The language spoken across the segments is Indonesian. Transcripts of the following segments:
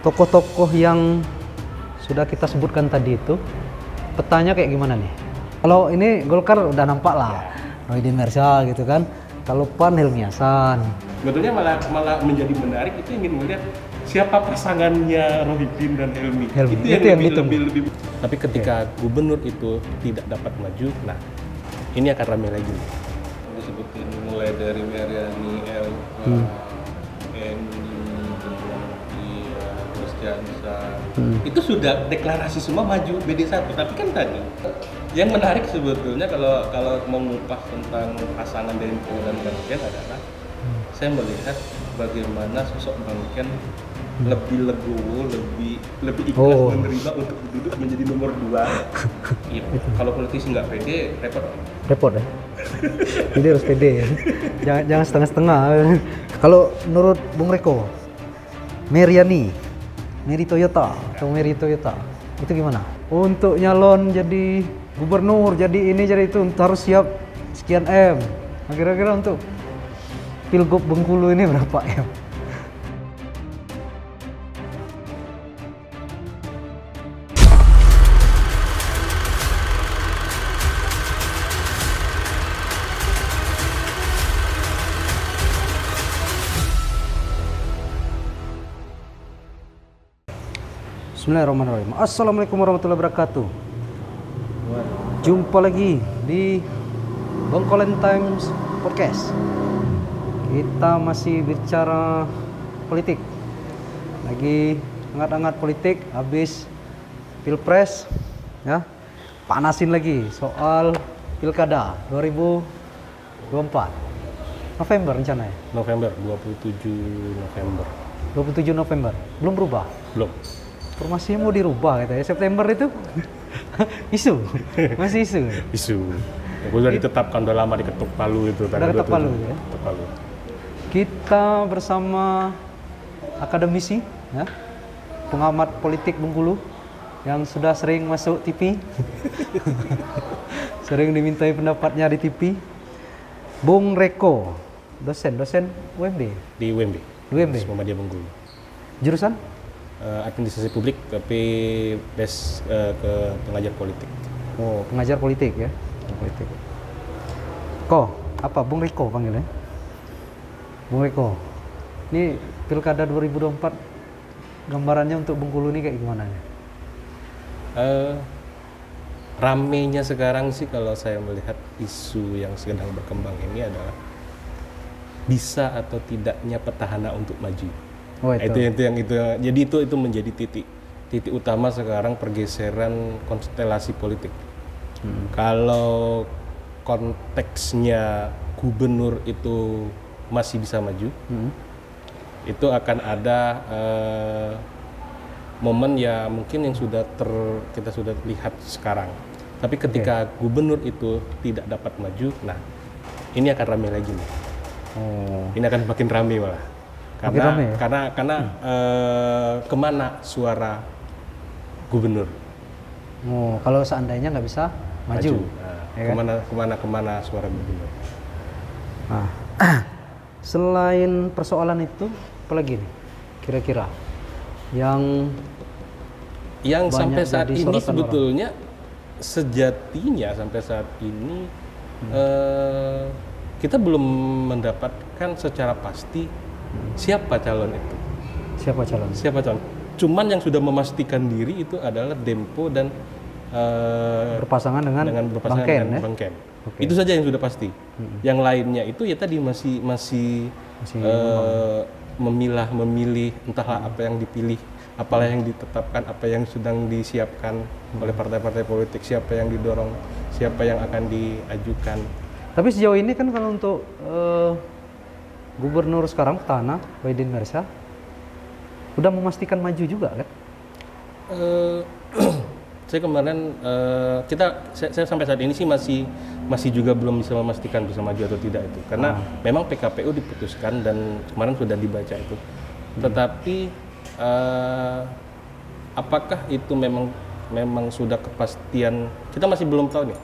tokoh-tokoh yang sudah kita sebutkan tadi itu, petanya kayak gimana nih? Kalau ini Golkar udah nampak lah, Rohidi Mersya gitu kan. Kalau PAN Helmi Hasan. Sebetulnya malah menjadi menarik itu ingin melihat siapa pasangannya Rohidin dan Helmi. Itu yang lebih. Tapi ketika gubernur itu tidak dapat maju, nah ini akan ramai lagi. Disebutin mulai dari Meriani, itu sudah deklarasi semua maju BD1. Tapi kan tadi yang menarik sebetulnya kalau mengupas tentang pasangan Dempo dan Bang Ken adalah saya melihat bagaimana sosok Bang Ken lebih legowo, lebih ikhlas menerima untuk duduk menjadi nomor 2. Iya. Kalau politisi nggak pede, Repot ya. Jadi harus pede ya. Jangan setengah-setengah. Kalau menurut Bung Reko, Mary Toyota itu gimana? Untuk nyalon jadi gubernur, jadi ini jadi itu harus siap sekian M. Nah, kira-kira untuk Pilgub Bengkulu ini berapa M? Bismillahirrahmanirrahim. Assalamualaikum warahmatullahi wabarakatuh. Jumpa lagi di Bongkolen Times Podcast. Kita masih bicara politik. Lagi hangat-hangat politik habis Pilpres ya. Panasin lagi soal Pilkada 2024. November rencananya. November, 27 November. 27 November. Belum berubah? Belum. Informasinya mau dirubah katanya. September itu isu. Masih isu. Isu. Udah ditetapkan, udah lama diketuk palu itu. Udah ketok palu ya. Ketuk palu. Kita bersama akademisi ya, pengamat politik Bengkulu yang sudah sering masuk TV. Sering dimintai pendapatnya di TV. Bung Reko, dosen UMB. Di UMB. Muhammadiyah Bengkulu. Jurusan? Administrasi publik, tapi base ke pengajar politik. Oh, pengajar politik ya. Politik. Apa Bung Reko panggilnya? Bung Reko. Ini Pilkada 2024 gambarannya untuk Bengkulu ini kayak gimana ya? Ramenya sekarang sih kalau saya melihat isu yang sedang berkembang ini adalah bisa atau tidaknya petahana untuk maju. Oh, itu. Jadi itu menjadi titik utama sekarang pergeseran konstelasi politik. Kalau konteksnya gubernur itu masih bisa maju, itu akan ada momen ya mungkin yang kita sudah lihat sekarang. Tapi ketika gubernur itu tidak dapat maju, nah ini akan ramai lagi nih. Ini akan makin ramai malah. Karena kemana suara gubernur? Kalau seandainya nggak bisa maju. Ya kan? Kemana suara gubernur? Nah, selain persoalan itu, apa lagi nih kira-kira yang sampai saat ini sebetulnya sejatinya sampai saat ini kita belum mendapatkan secara pasti siapa calon itu. Siapa calon? Cuman yang sudah memastikan diri itu adalah Dempo dan berpasangan dengan Bang Ken. Okay. Itu saja yang sudah pasti. Yang lainnya itu ya tadi masih memilih entahlah apa yang dipilih, apalah yang ditetapkan, apa yang sedang disiapkan oleh partai-partai politik, siapa yang didorong, siapa yang akan diajukan. Tapi sejauh ini kan kalau untuk gubernur sekarang petahana Rohidi Mersya udah memastikan maju juga kan? Saya kemarin saya sampai saat ini sih masih juga belum bisa memastikan bisa maju atau tidak itu karena memang PKPU diputuskan dan kemarin sudah dibaca itu. Tetapi apakah itu memang sudah kepastian, kita masih belum tahu nih.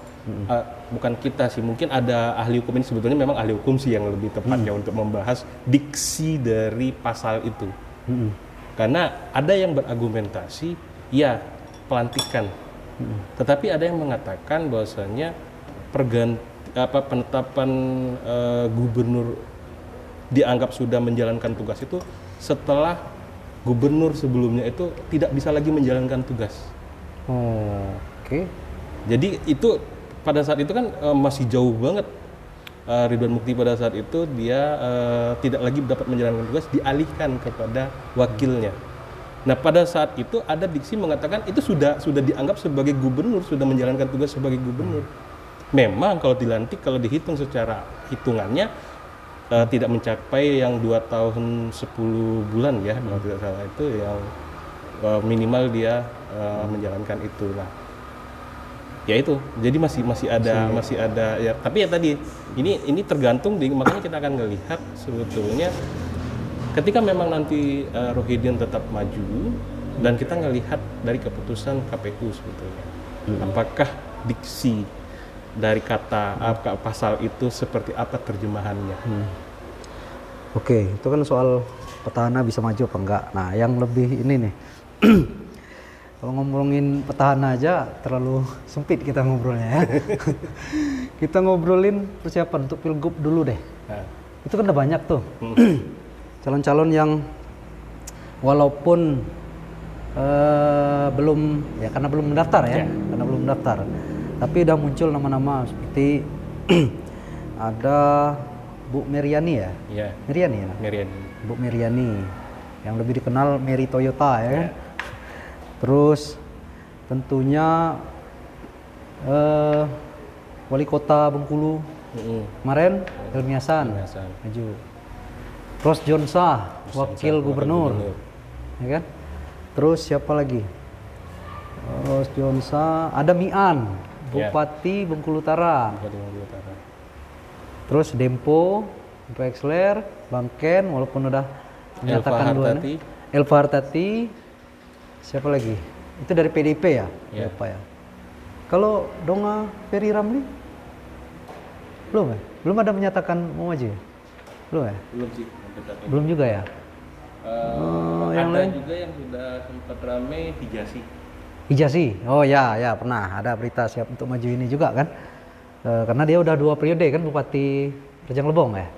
Bukan kita sih, mungkin ada ahli hukum, ini sebetulnya memang ahli hukum sih yang lebih tepatnya untuk membahas diksi dari pasal itu. Karena ada yang berargumentasi, ya pelantikan. Tetapi ada yang mengatakan bahwasanya penetapan gubernur dianggap sudah menjalankan tugas itu setelah gubernur sebelumnya itu tidak bisa lagi menjalankan tugas. Oh, oke. Jadi itu pada saat itu kan masih jauh banget. Ridwan Mukti pada saat itu dia tidak lagi dapat menjalankan tugas, dialihkan kepada wakilnya. Nah pada saat itu ada diksi mengatakan itu sudah dianggap sebagai gubernur, sudah menjalankan tugas sebagai gubernur. Memang kalau dilantik, kalau dihitung secara hitungannya tidak mencapai yang 2 tahun 10 bulan ya, kalau tidak salah itu yang minimal dia menjalankan itu. Nah, ya itu. Jadi masih ada ya. Tapi ya tadi ini tergantung makanya kita akan melihat sebetulnya ketika memang nanti Rohidin tetap maju dan kita ngelihat dari keputusan KPU sebetulnya. Apakah diksi dari kata pasal itu seperti apa terjemahannya? Oke, itu kan soal petahana bisa maju apa enggak. Nah, yang lebih ini nih. Kalau ngomongin petahana aja terlalu sempit kita ngobrolnya ya. Kita ngobrolin persiapan untuk Pilgub dulu deh. Nah. Itu kan udah banyak tuh. Calon-calon yang walaupun belum ya karena belum mendaftar ya, karena belum mendaftar. Tapi udah muncul nama-nama seperti ada Bu Meriani ya? Iya. Meriani ya? Meriani. Bu Meriani yang lebih dikenal Mary Toyota ya kan? Terus tentunya Wali Kota Bengkulu kemarin Helmi Hasan maju. Terus Jonsa Wakil Gubernur. Ya kan? Terus siapa lagi? Terus Jonsa ada Mian Bupati Bengkulu Utara. Terus Dempo Exler, Bangken walaupun udah menyatakan dua. Elva Hartati. Siapa lagi? Itu dari PDIP ya? Siapa ya? Kalau Donga Ferry Ramli? Belum ya? Belum ada menyatakan mau maju ya? Belum ya? Belum sih. Belum juga ya? Yang lain juga yang sudah sempat ramai Hijasi. Oh ya pernah ada berita siap untuk maju ini juga kan? Karena dia udah 2 periode kan Bupati Rejang Lebong ya.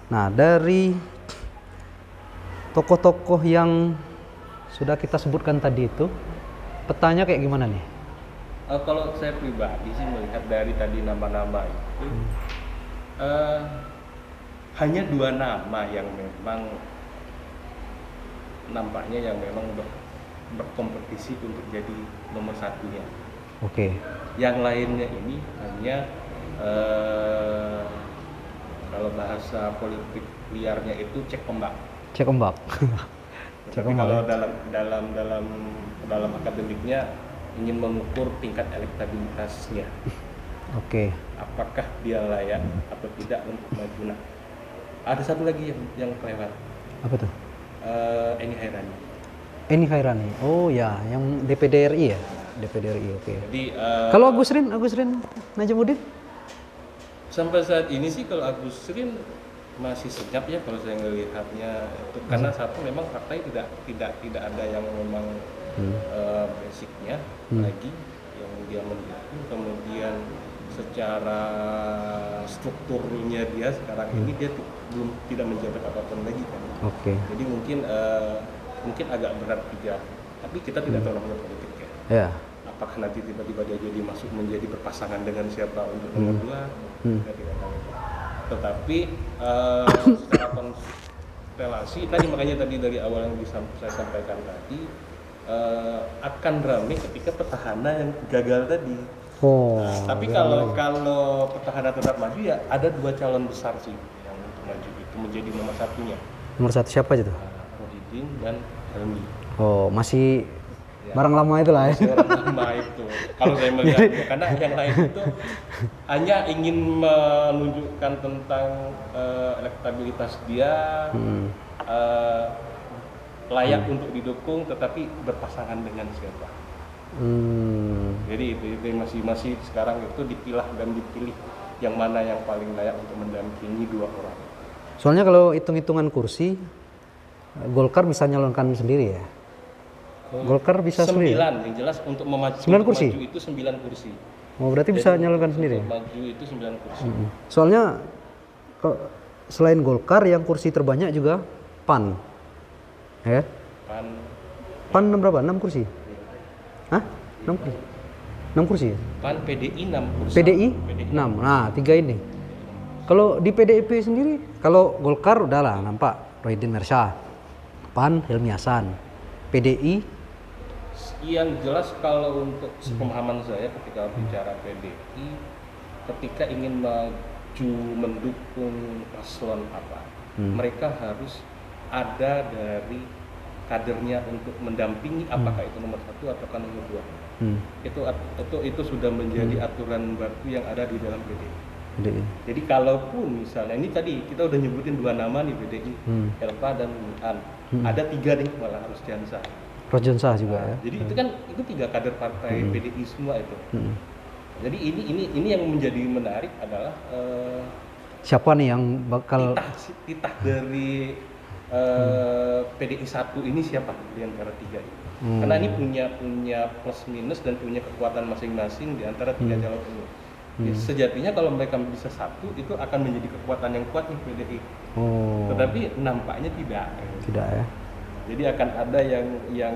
Nah dari tokoh-tokoh yang sudah kita sebutkan tadi itu, petanya kayak gimana nih? Kalau saya pribadi sih melihat dari tadi nama-nama itu hanya 2 nama yang memang nampaknya yang memang berkompetisi untuk jadi nomor 1-nya. Oke. Yang lainnya ini hanya kalau bahasa politik liarnya itu cek ombak. Tapi kalau dalam akademiknya ingin mengukur tingkat elektabilitasnya. Oke. Apakah dia layak atau tidak untuk maju? Nah, ada satu lagi yang kelewat. Apa tuh? Eni Hairani. Oh ya, yang DPD RI ya? DPD RI, oke. Jadi kalau Agus Rin Najamuddin? Sampai saat ini sih kalau Agus Rin masih senyap ya kalau saya melihatnya itu karena satu memang partai tidak ada yang memang basicnya lagi yang dia mendukung, kemudian secara strukturnya dia sekarang ini dia belum tidak menjabat apapun lagi kan. Oke. Jadi mungkin agak berat juga, tapi kita tidak tahu namanya politik ya. Ya. Apakah nanti tiba-tiba dia jadi masuk menjadi berpasangan dengan siapa untuk nomor 2, kita tidak tahu. Tetapi secara konstelasi tadi makanya tadi dari awal yang saya sampaikan tadi akan ramai ketika petahana yang gagal tadi. Tapi kalau petahana tetap maju ya ada 2 calon besar sih yang untuk maju itu menjadi nomor 1-nya. Nomor 1 siapa aja tuh? Rohidin dan Helmi. Oh, masih barang lama itu lah ya. Barang lama itu. Kalau saya melihatnya, karena yang lain itu hanya ingin menunjukkan tentang elektabilitas dia, layak untuk didukung, tetapi berpasangan dengan siapa. Jadi itu masih sekarang itu dipilah dan dipilih yang mana yang paling layak untuk mendampingi 2 orang. Soalnya kalau hitung-hitungan kursi Golkar bisa nyalonkan sendiri ya? Golkar bisa sendiri? 9, yang jelas untuk maju 9 kursi? maju itu 9 kursi. Oh berarti bisa Jadi, nyalonkan sendiri? untuk maju itu 9 kursi. Soalnya selain Golkar yang kursi terbanyak juga PAN. Ya? Pan PAN berapa? 6 kursi? Hah? 6 kursi? 6 kursi ya? PAN PDI 6 kursi. PDI 6. Nah, 3 ini. Kalau di PDIP sendiri, kalau Golkar udahlah nampak Rohidin Mersyah. PAN Helmi Hasan. PDI Yang jelas kalau untuk pemahaman saya ketika bicara PDI, ketika ingin maju mendukung paslon apa, mereka harus ada dari kadernya untuk mendampingi apakah itu nomor 1 ataukah nomor 2. Itu sudah menjadi aturan baku yang ada di dalam PDI. Jadi kalaupun misalnya ini tadi kita udah nyebutin 2 nama nih PDI, Elva dan Mian, ada 3 nih malah harus Jansa. Rojonsah juga ya. Jadi itu kan itu 3 kader partai PDI semua itu. Jadi ini yang menjadi menarik adalah siapa nih yang bakal titah dari PDI 1 ini siapa di antara 3 ini? Karena ini punya plus minus dan punya kekuatan masing-masing di antara 3 calon ini. Ya, sejatinya kalau mereka bisa satu itu akan menjadi kekuatan yang kuat nih PDI. Tetapi nampaknya tidak. Tidak ya. Jadi akan ada yang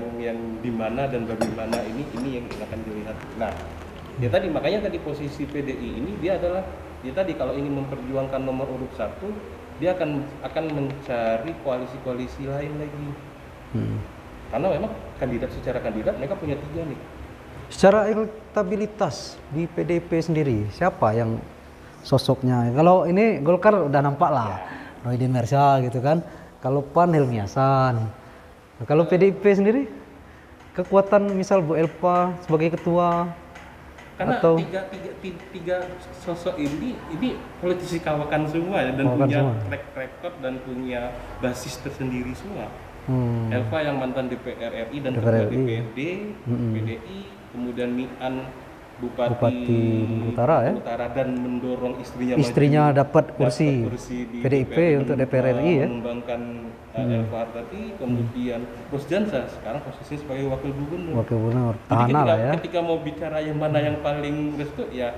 di mana dan bagaimana ini yang akan dilihat. Nah, ya tadi makanya tadi posisi PDI ini dia adalah tadi kalau ingin memperjuangkan nomor urut 1, dia akan mencari koalisi-koalisi lain lagi. Karena memang secara kandidat mereka punya 3 nih. Secara elektabilitas di PDIP sendiri, siapa yang sosoknya? Kalau ini Golkar udah nampak lah, Rohidin Mersyah gitu kan. Kalau PAN Helmi Hasan. Nah, kalau PDIP sendiri, kekuatan misal Bu Elva sebagai ketua, karena atau tiga sosok ini politisi kawakan semua ya, dan punya track record dan punya basis tersendiri semua. Elva yang mantan DPR RI dan ketua DPRD, PDI, kemudian Mian Bupati Utara ya, dan mendorong istrinya dapat kursi di PDIP untuk DPR RI ya, mengembangkan Elva tadi, kemudian Ros Jansa sekarang posisinya sebagai wakil gubernur. Tahanan lah ya. Ketika mau bicara yang mana yang paling restu ya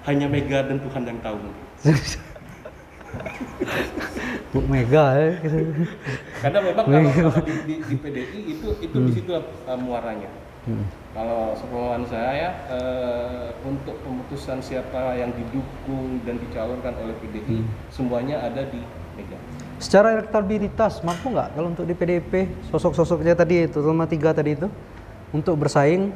hanya Mega dan Tuhan yang tahu. Bu Mega ya. Karena memang kalau di PDI itu di situ muaranya. Kalau sepemahaman saya untuk pemutusan siapa yang didukung dan dicalonkan oleh PDI semuanya ada di Mega. Secara elektabilitas mampu nggak kalau untuk di PDIP sosok-sosoknya tadi itu, terutama 3 tadi itu, untuk bersaing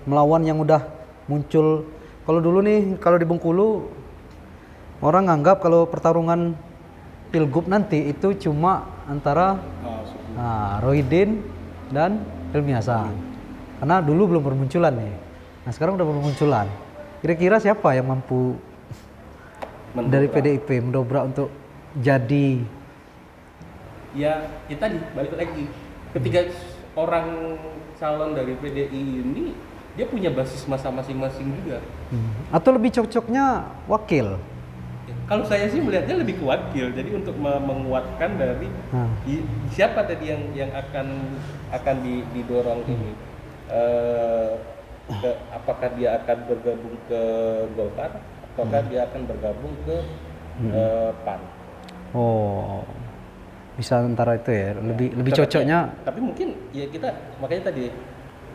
melawan yang udah muncul? Kalau dulu nih, kalau di Bengkulu orang nganggap kalau pertarungan pilgub nanti itu cuma antara Rohidin dan Helmi Hasan. Karena dulu belum bermunculan nih. Nah sekarang udah bermunculan. Kira-kira siapa yang mampu dari PDIP mendobrak untuk jadi? Ya tadi balik lagi. Ketika orang calon dari PDI ini dia punya basis masa masing-masing juga. Atau lebih cocoknya wakil? Kalau saya sih melihatnya lebih ke wakil. Jadi untuk menguatkan dari siapa tadi yang akan didorong ini. Apakah dia akan bergabung ke Golkar ataukah dia akan bergabung ke PAN? Oh, bisa antara itu ya. Lebih cocoknya. Tapi mungkin ya kita makanya tadi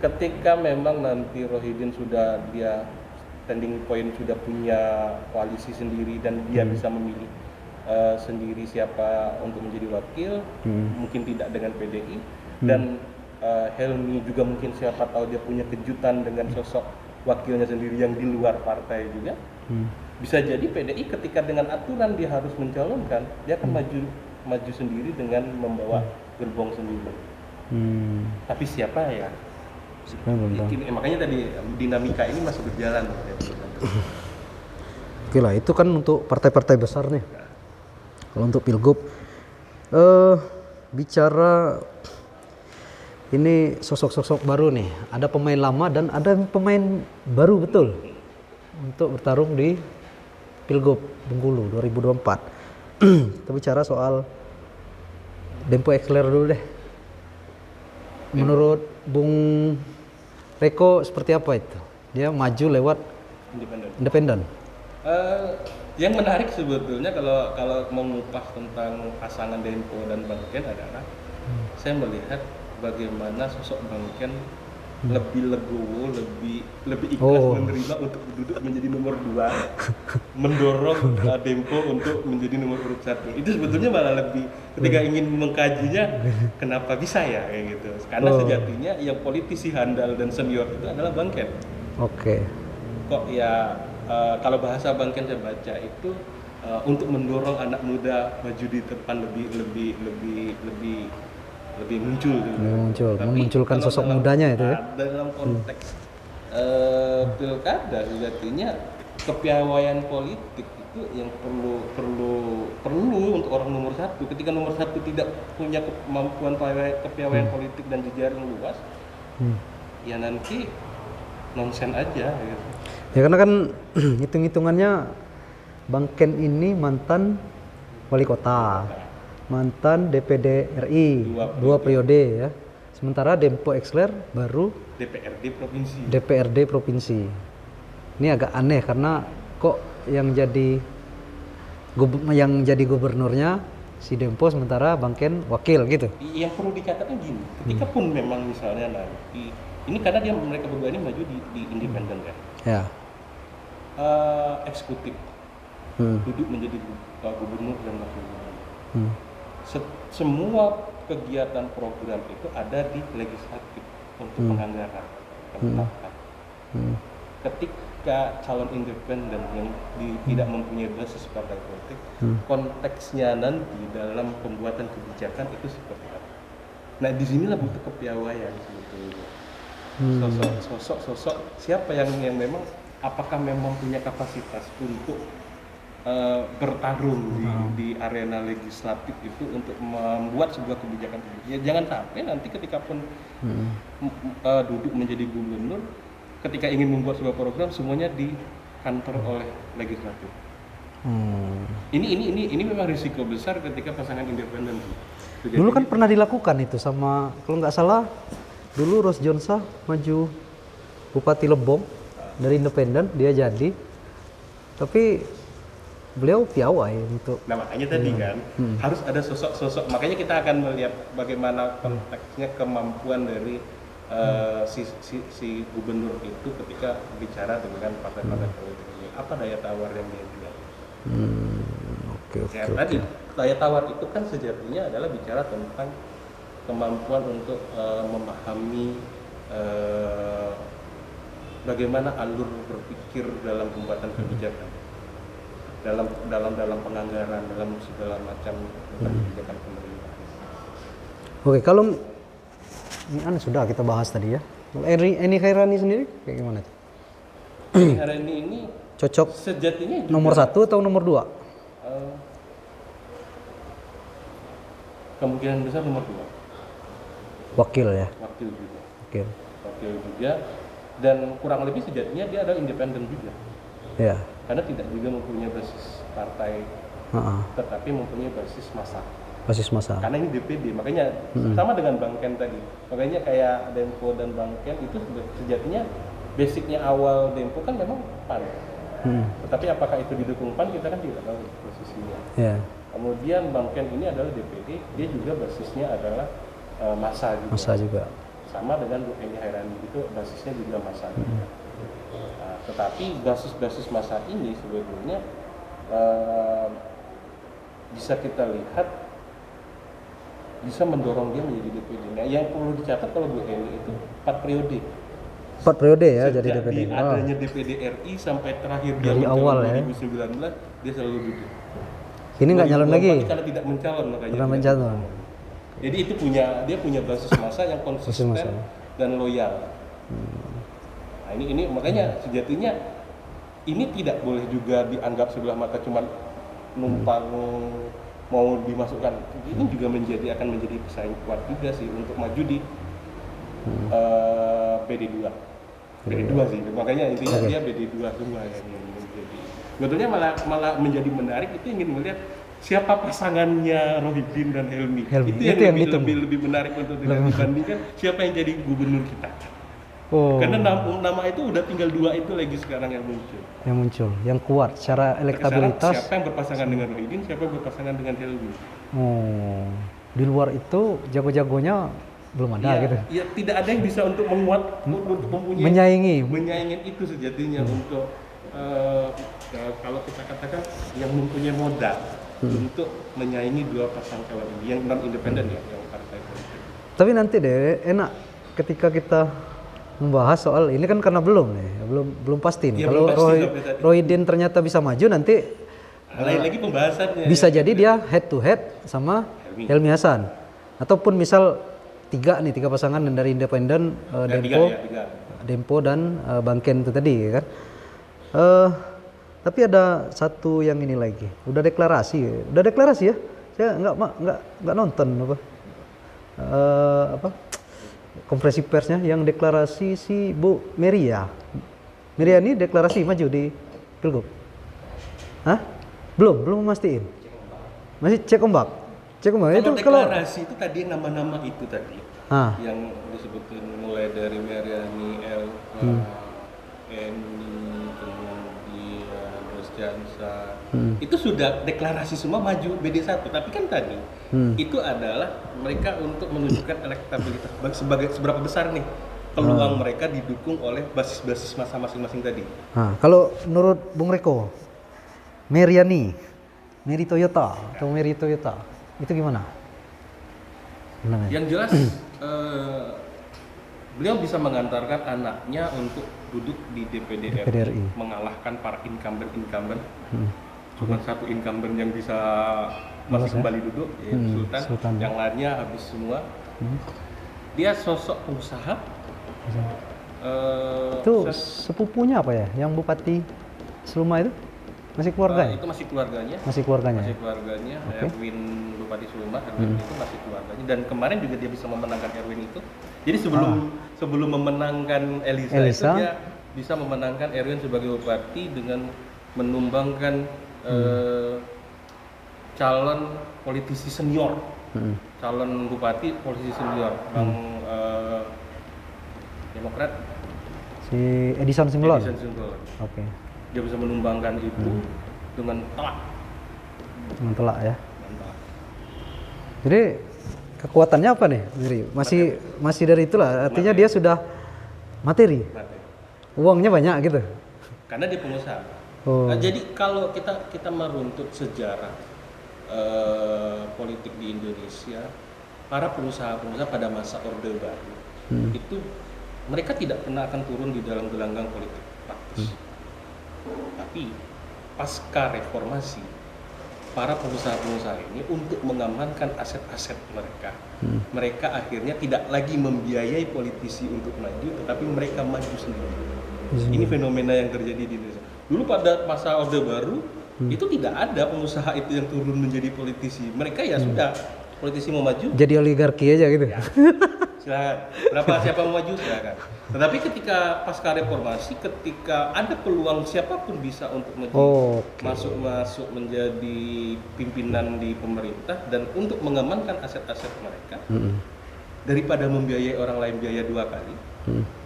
ketika memang nanti Rohidin sudah dia standing point sudah punya koalisi sendiri dan dia bisa memilih sendiri siapa untuk menjadi wakil, mungkin tidak dengan PDI dan Helmi juga mungkin siapa tahu dia punya kejutan dengan sosok wakilnya sendiri yang di luar partai juga. Bisa jadi PDI ketika dengan aturan dia harus mencalonkan, dia akan maju sendiri dengan membawa gerbong sendiri. Tapi siapa ya? Makanya tadi dinamika ini masih berjalan. Oke lah, itu kan untuk partai-partai besar nih. Kalau untuk pilgub, bicara ini sosok-sosok baru nih. Ada pemain lama dan ada pemain baru betul untuk bertarung di pilgub Bengkulu 2024. Kita bicara soal Dempo Exler dulu deh. Menurut Bung Reko seperti apa itu? Dia maju lewat independen. Yang menarik sebetulnya kalau mengupas tentang pasangan Dempo dan Bang Ken adalah saya melihat bagaimana sosok Bang Ken lebih legowo, lebih ikhlas menerima untuk duduk menjadi nomor 2, mendorong Dempo untuk menjadi nomor urut 1. Itu sebetulnya malah lebih ketika ingin mengkajinya kenapa bisa ya kayak gitu. Karena sejatinya yang politisi handal dan senior itu adalah Bang Ken. Oke. Kok ya kalau bahasa Bang Ken saya baca itu untuk mendorong anak muda maju di depan lebih muncul gitu. Tapi memunculkan sosok mudanya itu ya. Dalam konteks pilkada sejatinya kepiawaian politik itu yang perlu untuk orang nomor 1. Ketika nomor 1 tidak punya kemampuan kepiawaian politik dan jejaring luas, ya nanti nonsen aja gitu. Ya karena kan hitung-hitungannya Bang Ken ini mantan wali kota, mantan DPD RI 2 periode ya. Sementara Dempo Exler baru DPRD provinsi. Ini agak aneh karena kok yang jadi gubernurnya si Dempo sementara Bang Ken wakil gitu. Yang perlu dikatakan gini, ketika pun memang misalnya nanti ini karena mereka berdua ini maju di independen kan. Ya. Eksekutif duduk menjadi gubernur dan wakil gubernur. Semua kegiatan program itu ada di legislatif untuk penganggaran penetapan. Ketika calon independen yang tidak mempunyai basis partai politik, konteksnya nanti dalam pembuatan kebijakan itu seperti apa? Nah, disinilah butuh kepiawaian sebetulnya. Sosok siapa yang memang apakah memang punya kapasitas untuk bertarung di arena legislatif itu untuk membuat sebuah kebijakan. Ya, jangan sampai nanti ketika pun duduk menjadi gubernur, ketika ingin membuat sebuah program semuanya dikantor oleh legislatif. Ini memang risiko besar ketika pasangan independen. Dulu kan pernah dilakukan itu sama, kalau nggak salah dulu Ros Jonsa maju Bupati Lebong dari independen, dia jadi, tapi beliau piawai untuk. Nah makanya tadi kan harus ada sosok-sosok, makanya kita akan melihat bagaimana konteksnya kemampuan dari si gubernur itu ketika bicara dengan partai-partai politik ini, apa daya tawar yang dia punya. Tadi daya tawar itu kan sejatinya adalah bicara tentang kemampuan untuk memahami bagaimana alur berpikir dalam pembuatan kebijakan, dalam penganggaran, dalam segala macam kebijakan pemerintah. Oke, kalau ini sudah kita bahas tadi ya. Eni Khairani sendiri kayak gimana tuh? Eni Khairani ini cocok sejatinya nomor 1 atau nomor 2? Kemungkinan besar nomor 2. Wakil ya? Wakil juga. Wakil juga. Dan kurang lebih sejatinya dia adalah independen juga. Ya. Karena tidak juga mempunyai basis partai, tetapi mempunyai basis massa. Karena ini DPD, makanya sama dengan Bang Ken tadi. Makanya kayak Dempo dan Bang Ken itu sejatinya basicnya awal Dempo kan memang PAN. Tetapi apakah itu didukung PAN kita kan tidak tahu posisinya. Yeah. Kemudian Bang Ken ini adalah DPD, dia juga basisnya adalah massa juga. Massa juga. Sama dengan Bu Eni Khairani itu basisnya juga massa juga. Nah, tetapi basis massa ini sebetulnya bisa kita lihat bisa mendorong dia menjadi DPD. Nah, yang perlu dicatat kalau Bu Eni itu 4 periode. 4 periode ya. Sejak jadi DPD. Adanya DPD RI sampai terakhir dia dari awal ya. 2019 dia selalu duduk. Ini nggak nyalon lagi. Karena tidak mencalon makanya. Pernah mencalon. Jadi itu dia punya basis massa yang konsisten dan loyal. Nah, ini makanya sejatinya ini tidak boleh juga dianggap sebelah mata cuma numpang mau dimasukkan. Ini juga akan menjadi pesaing kuat juga sih untuk maju di BD2. BD2 sih. Makanya intinya dia BD2 semua yang menjadi. Sebetulnya malah menjadi menarik itu ingin melihat siapa pasangannya Rohidin dan Helmi. Helmi. Itu yang Itu yang lebih, ditunggu. lebih benarik untuk dibandingkan siapa yang jadi gubernur kita. Oh, Karena nama itu udah tinggal 2 itu lagi sekarang yang muncul. yang kuat secara Sekarang elektabilitas. siapa yang berpasangan dengan Rohidin, siapa yang berpasangan dengan Helmi. Oh, di luar itu jago-jagonya belum ada gitu. Ya, tidak ada yang bisa untuk menguat untuk mempunyai Menyaingi. itu sejatinya untuk kalau kita katakan yang mempunyai modal untuk menyaingi 2 pasang calon ini yang non independen ya, yang partai politik. Tapi nanti deh enak ketika kita membahas soal ini kan karena belum nih, belum pasti nih. Ya, Kalau belum pasti, tapi tadi. Rohidin ternyata bisa maju nanti Lain lagi pembahasannya. bisa jadi dia head to head sama Helmi Hasan. Ataupun misal 3 pasangan dari independen Tiga. Dempo dan Bangken itu tadi kan. Tapi ada satu yang ini lagi. Udah deklarasi ya? Saya nggak nonton konferensi persnya yang deklarasi si Bu Meria. Meria ini deklarasi maju di Pilgub. Hah? Belum memastiin. Masih cek ombak. Kalau Itu kalau deklarasi itu tadi nama-nama itu tadi yang disebutin mulai dari Meriani, Eni, kemudian Bos Jansa, itu sudah deklarasi semua maju BD1. Tapi kan tadi itu adalah mereka untuk menunjukkan elektabilitas seberapa besar nih peluang mereka didukung oleh basis-basis masa masing-masing tadi. Kalau menurut Bung Reko, Meri Toyota itu gimana? Yang jelas beliau bisa mengantarkan anaknya untuk duduk di DPD RI, mengalahkan para incumbent. Cuma satu incumbent yang bisa masih kembali duduk, yaitu Sultan. Yang lainnya habis semua. Dia sosok pengusaha. Itu sepupunya apa ya? Yang Bupati Seluma itu masih keluarganya? Itu masih keluarganya. Masih keluarganya. Okay. Erwin Bupati Seluma, itu masih keluarganya. Dan kemarin juga dia bisa memenangkan Erwin itu. Jadi sebelum memenangkan Elisa itu dia bisa memenangkan Erwin sebagai bupati dengan menumbangkan calon politisi senior, calon bupati politisi senior, Bang Demokrat. Si Edison Simbolon. Oke. Dia bisa menumbangkan itu dengan telak ya. Mantap. Jadi kekuatannya apa nih? Masih dari itulah. Artinya dia sudah materi. Uangnya banyak gitu. Karena dia pengusaha. Jadi kalau kita meruntut sejarah politik di Indonesia, para pengusaha-pengusaha pada masa Orde Baru itu mereka tidak pernah akan turun di dalam gelanggang politik praktis. Tapi pasca reformasi, para pengusaha-pengusaha ini untuk mengamankan aset-aset mereka akhirnya tidak lagi membiayai politisi untuk maju, tetapi mereka maju sendiri. Ini fenomena yang terjadi di Indonesia. Dulu pada masa Orde Baru itu tidak ada pengusaha itu yang turun menjadi politisi. Mereka ya sudah, politisi mau maju jadi oligarki aja gitu. Ya. Silakan. Siapa mau maju silakan. Tetapi ketika pasca reformasi, ketika ada peluang siapapun bisa untuk masuk menjadi pimpinan di pemerintah dan untuk mengamankan aset-aset mereka, daripada membiayai orang lain biaya 2 kali,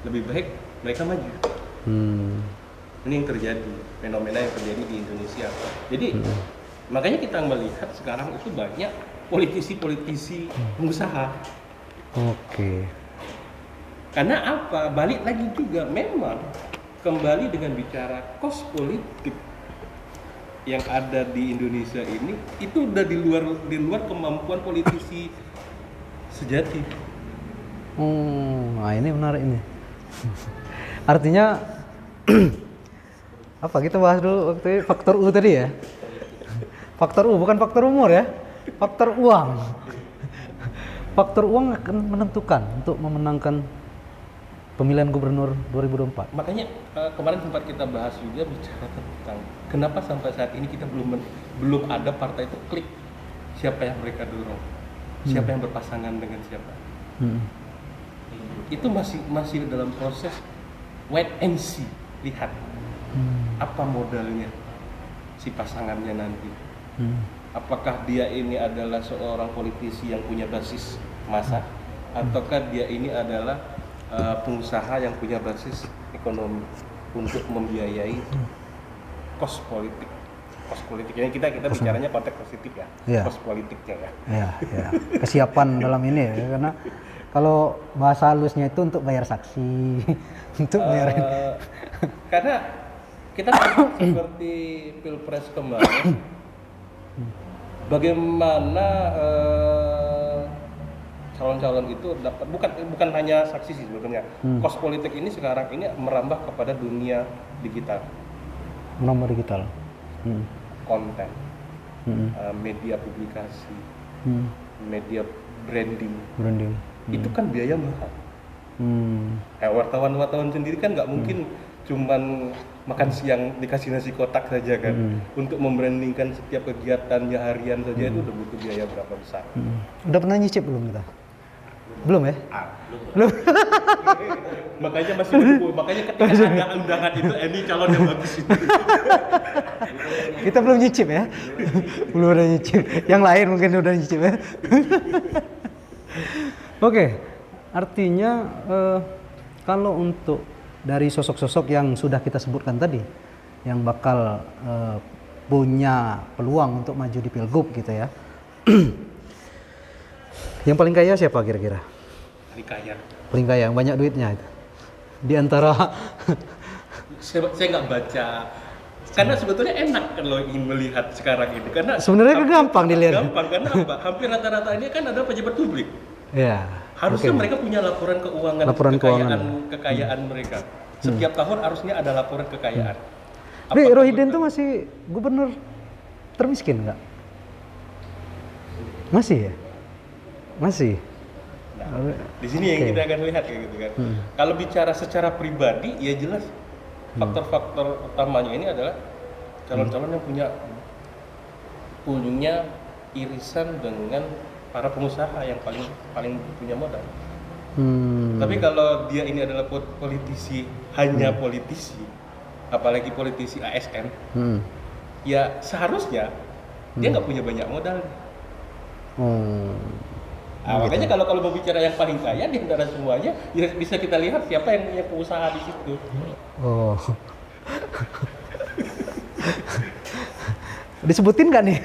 lebih baik mereka maju. Ini yang terjadi, fenomena yang terjadi di Indonesia. Jadi makanya kita melihat sekarang itu banyak politisi-politisi pengusaha. Karena apa? Balik lagi juga memang kembali dengan bicara kos politik yang ada di Indonesia ini itu udah di luar kemampuan politisi sejati. Nah ini menarik ini. Artinya apa kita bahas dulu waktu faktor U tadi ya? Faktor U bukan faktor umur ya? Faktor uang. Faktor uang akan menentukan untuk memenangkan pemilihan gubernur 2024. Makanya kemarin sempat kita bahas juga bicara tentang kenapa sampai saat ini kita belum ada partai itu klik siapa yang mereka dorong, siapa yang berpasangan dengan siapa. Itu masih dalam proses wait and see, lihat apa modalnya si pasangannya nanti, apakah dia ini adalah seorang politisi yang punya basis massa, ataukah dia ini adalah pengusaha yang punya basis ekonomi untuk membiayai kos politik. Kos politiknya kita bicaranya konteks positif ya, Iya. kos politiknya ya. Ya, ya. Kesiapan dalam ini ya, karena kalau bahasa halusnya itu untuk bayar saksi, untuk bayar Karena kita seperti pilpres kemarin, bagaimana calon-calon itu dapat bukan hanya saksi sih sebetulnya. Kos politik ini sekarang ini merambah kepada dunia digital, nomor digital. konten, media publikasi, media branding. Itu kan biaya mahal. Wartawan sendiri kan nggak mungkin cuman makan siang dikasih nasi kotak saja kan. Untuk membrandingkan setiap kegiatannya harian saja itu udah butuh biaya berapa besar. Udah pernah nyicip belum kita? Belum ya? Belum. Makanya masih menunggu. Makanya ketika ada undangan itu, ini calon yang bagus itu. Kita belum nyicip ya? Belum ada nyicip. Yang lain mungkin udah nyicip ya? Oke, artinya kalau untuk dari sosok-sosok yang sudah kita sebutkan tadi, yang bakal punya peluang untuk maju di Pilgub gitu ya. Yang paling kaya siapa kira-kira? Paling kaya, yang banyak duitnya itu. Di antara saya nggak baca, karena sebetulnya enak kalau ingin melihat sekarang ini, karena sebenarnya gampang dilihat. Gampang karena apa? Hampir rata-rata ini kan ada pejabat publik. Ya. Harusnya mereka punya laporan keuangan, kekayaan mereka. Setiap tahun harusnya ada laporan kekayaan. Tapi Rohiden tuh masih gubernur termiskin nggak? Masih ya? Masih. Nah, di sini yang kita akan lihat kayak gitu kan. Kalau bicara secara pribadi, ya jelas faktor-faktor utamanya ini adalah calon-calon yang punya irisan dengan para pengusaha yang paling punya modal. Tapi kalau dia ini adalah politisi, hanya politisi, apalagi politisi ASN, ya seharusnya dia nggak punya banyak modal. Makanya kalau mau bicara yang paling kaya di antara semuanya, ya bisa kita lihat siapa yang punya pengusaha di situ. Oh. Disebutin nggak nih?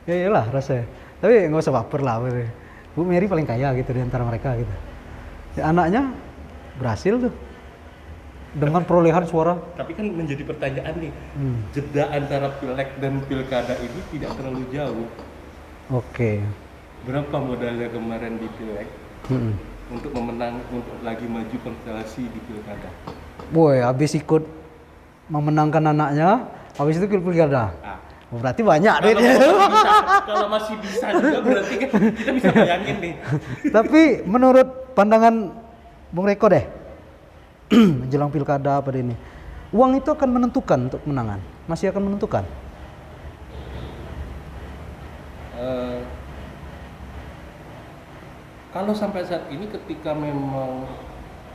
Ya iyalah rasanya. Tapi nggak usah baper lah. Bu Mary paling kaya gitu di antara mereka gitu. Ya, anaknya berhasil tuh dengan perolehan suara. Tapi kan menjadi pertanyaan nih, jeda antara pilek dan pilkada ini tidak terlalu jauh. Oke. Berapa modalnya kemarin di pilek untuk lagi maju konstelasi di pilkada? Boy, habis ikut memenangkan anaknya, habis itu pilkada. Berarti banyak duitnya. Kalau masih bisa juga berarti kan kita bisa bayangin nih. Tapi menurut pandangan Bung Reko deh, menjelang pilkada pada ini, uang itu akan menentukan untuk kemenangan? Masih akan menentukan? Kalau sampai saat ini ketika memang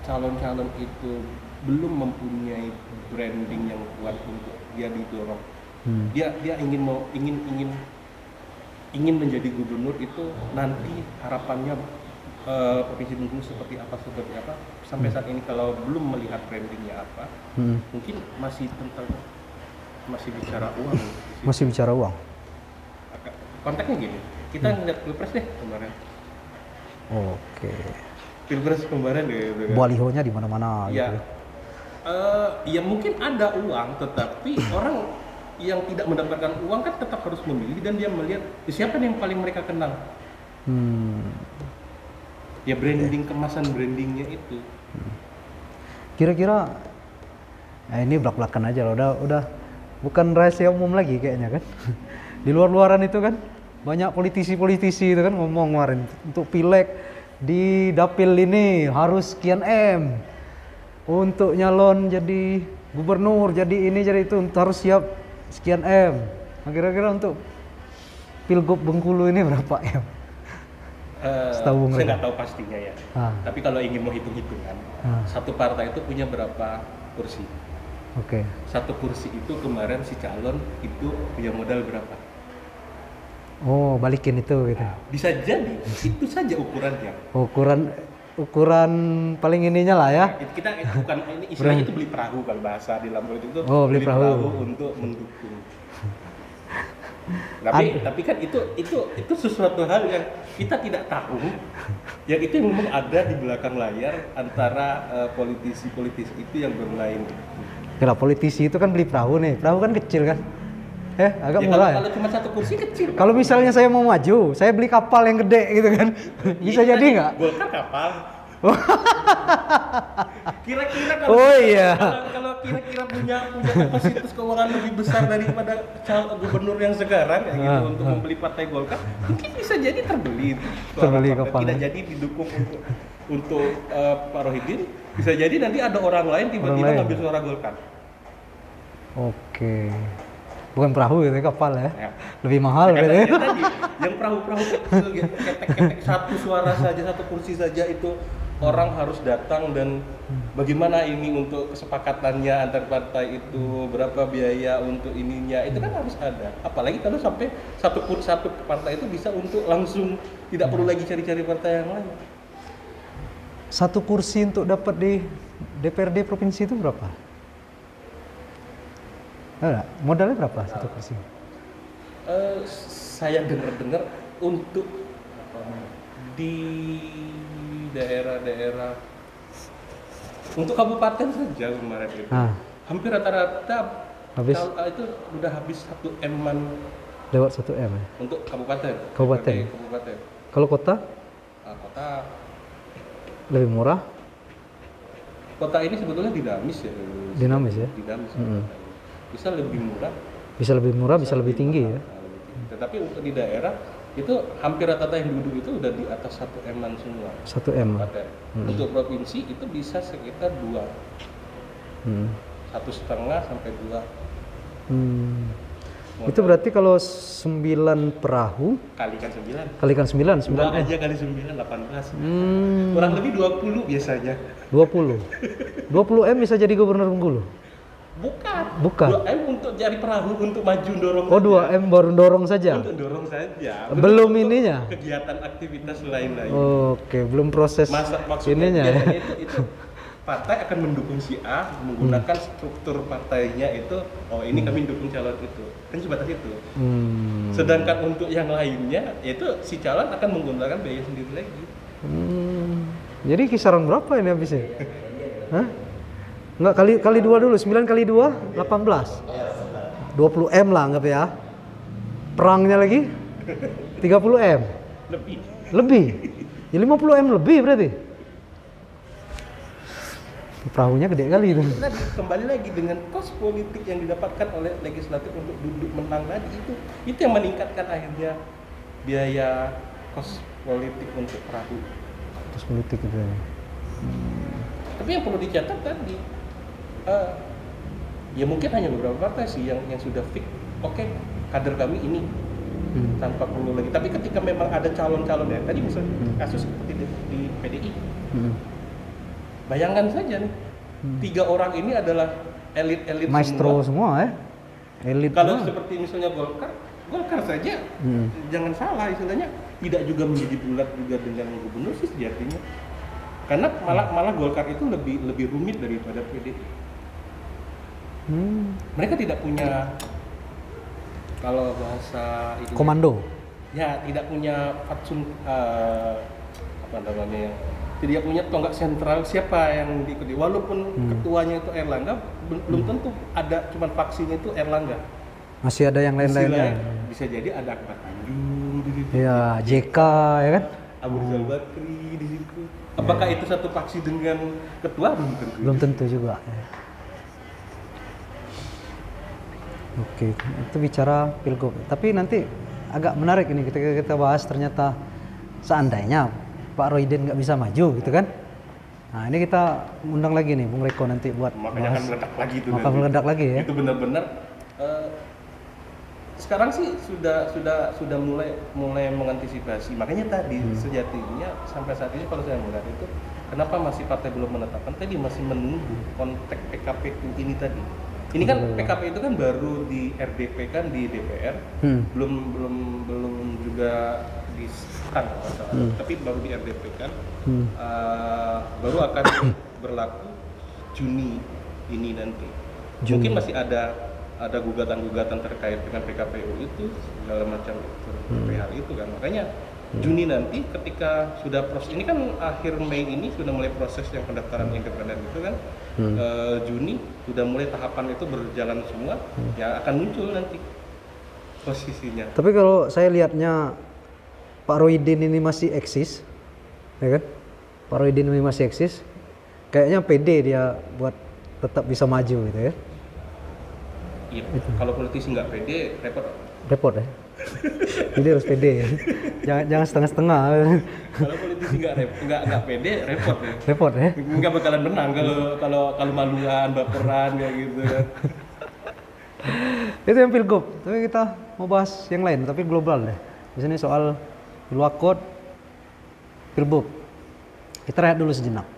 calon-calon itu belum mempunyai branding yang kuat untuk dia didorong, dia ingin menjadi gubernur itu nanti harapannya Provinsi Bengkulu seperti apa sampai saat ini kalau belum melihat brandingnya apa, mungkin masih bicara uang. Masih bicara uang. Konteksnya gini, kita ngeliat pilpres deh kemarin. Oke. Pilpres kemarin gitu kan. Balihonya di mana-mana. Ya. Gitu. Ya mungkin ada uang, tetapi orang yang tidak mendapatkan uang kan tetap harus memilih dan dia melihat siapa yang paling mereka kenal. Ya branding, kemasan brandingnya itu. Kira-kira, nah ini belak-belakan aja loh, udah bukan rahasia umum lagi kayaknya kan. Di luar-luaran itu kan banyak politisi-politisi itu kan ngomong kemarin untuk pileg di dapil ini harus sekian M, untuk nyalon jadi gubernur, jadi ini jadi itu harus siap sekian M. Nah, kira-kira untuk Pilgub Bengkulu ini berapa M? Saya nggak tahu pastinya ya. Tapi kalau ingin mau hitung-hitungan, satu partai itu punya berapa kursi? Oke. Satu kursi itu kemarin si calon itu punya modal berapa? Oh, balikin itu gitu. Bisa jadi itu saja ukurannya. Ukuran paling ininya lah ya. Itu bukan ini istilahnya itu beli perahu kalau bahasa di dalam politik itu. Oh, beli perahu. Untuk mendukung. Tapi kan itu sesuatu hal yang kita tidak tahu, yang itu memang ada di belakang layar antara politisi-politisi itu yang bermain. Kalau politisi itu kan beli perahu nih, perahu kan kecil kan, agak Ya, murah. kalau cuma satu kursi kecil. Kalau misalnya saya mau maju, saya beli kapal yang gede gitu kan, bisa jadi nggak? Golkar kapal. Kira-kira kalau kira-kira punya kapasitas keuangan lebih besar daripada gubernur yang sekarang kayak gitu untuk membeli partai Golkar, mungkin bisa jadi terbeli kapal. Tidak jadi didukung untuk Pak Rohidin, bisa jadi nanti ada orang lain tiba-tiba ngambil suara Golkar. Oke. Bukan perahu gitu, kapal ya. Lebih mahal Ya, gitu ya. tadi yang perahu-perahu kecil gitu, ketek-ketek satu suara saja, satu kursi saja itu orang harus datang, dan bagaimana ini untuk kesepakatannya antar partai itu, berapa biaya untuk ininya, itu kan harus ada. Apalagi kalau sampai satu partai itu bisa untuk langsung tidak perlu lagi cari-cari partai yang lain. Satu kursi untuk dapat di DPRD provinsi itu berapa? Modalnya berapa satu kursi? Saya dengar untuk di daerah-daerah untuk kabupaten saja kemarin itu hampir rata-rata habis itu udah habis 1 M-an lewat 1 M ya? untuk kabupaten. Kalau kota? Kota lebih murah? Kota ini sebetulnya dinamis ya. Dinamis. Bisa lebih murah, bisa lebih tinggi ya. Tetapi untuk di daerah itu hampir rata-rata yang duduk itu udah di atas 1 M-an semua. 1 M. Untuk provinsi itu bisa sekitar 2. 1,5 sampai 2. Itu berarti kalau 9 perahu kalikan 9 2 aja kali 9 18. Kurang lebih 20 biasanya. 20 M bisa jadi gubernur Bengkulu? Bukan. 2M untuk cari perahu untuk maju dorong. Oh, 2M baru dorong saja. Untuk dorong saja. Belum ininya. Kegiatan aktivitas lain-lain. Oke, belum proses maksudnya itu partai akan mendukung si A menggunakan struktur partainya itu. Oh, ini kami dukung calon itu. Kan sebatas itu. Sedangkan untuk yang lainnya itu si calon akan menggunakan biaya sendiri lagi. Jadi kisaran berapa ini habisnya? Hah? Enggak, kali 2 dulu, 9 kali 2, 18 20 M lah anggap ya. Perangnya lagi 30 M Lebih? Ya 50 M lebih berarti. Perahunya gede kali itu. Kembali lagi dengan kos politik yang didapatkan oleh legislatif untuk duduk menang tadi, itu yang meningkatkan akhirnya biaya kos politik untuk perahu. Kos politik itu ya. Tapi yang perlu dicatat tadi, ya mungkin hanya beberapa partai sih yang sudah fix, oke, kader kami ini tanpa perlu lagi. Tapi ketika memang ada calon-calon ya, tadi misalnya kasus seperti di PDI, bayangkan saja nih, 3 orang ini adalah elit-elit maestro semua ya, elit. Kalau seperti misalnya Golkar saja, jangan salah istilahnya, tidak juga menjadi bulat juga dengan gubernur sih sejatinya. Karena malah Golkar itu lebih rumit daripada PDI. Mereka tidak punya, kalau bahasa itu komando. Ya, tidak punya fatsun tidak punya tonggak sentral siapa yang diikuti. Walaupun ketuanya itu Erlangga, belum tentu ada, cuman faksinya itu Erlangga. Masih ada yang lain-lainnya. Bisa jadi ada Akbar Tanjung di situ. Ya, JK ya kan? Abu Rizal Bakri di situ. Apakah itu satu faksi dengan ketua? Belum tentu juga. Ya. Oke, itu bicara pilgub. Tapi nanti agak menarik ini ketika kita bahas ternyata seandainya Pak Rohidin nggak bisa maju gitu kan. Nah ini kita undang lagi nih Bung Reko nanti buat makanya akan meledak lagi itu. Akan meledak lagi ya. Itu benar-benar sekarang sih sudah mulai mengantisipasi. Makanya tadi sejatinya sampai saat ini kalau saya melihat itu kenapa masih partai belum menetapkan, tadi masih menunggu konteks PKPU ini tadi. Ini kan PKP itu kan baru di RDP kan di DPR, belum juga disahkan kalau nggak salah. Tapi baru di RDP kan, baru akan berlaku Juni ini nanti. Mungkin masih ada gugatan-gugatan terkait dengan PKPU itu segala macam perihal itu kan, makanya Juni nanti ketika sudah proses ini kan akhir Mei ini sudah mulai proses yang pendaftaran independen itu kan, Juni sudah mulai tahapan itu berjalan semua, ya akan muncul nanti posisinya. Tapi kalau saya lihatnya Pak Rohidin ini masih eksis, ya kan? Pak Rohidin ini masih eksis, kayaknya pede dia buat tetap bisa maju gitu ya. Iya, kalau politisi nggak pede Repot ya. Jadi harus pede ya. Jangan setengah-setengah. Kalau politisi nggak pede repot ya. Repot ya. Nggak bakalan menang kalau maluan, baperan kayak gitu kan. Itu yang pilgub. Tapi kita mau bahas yang lain, tapi global deh. Di sini soal Pilwakot, pilbub. Kita rehat dulu sejenak.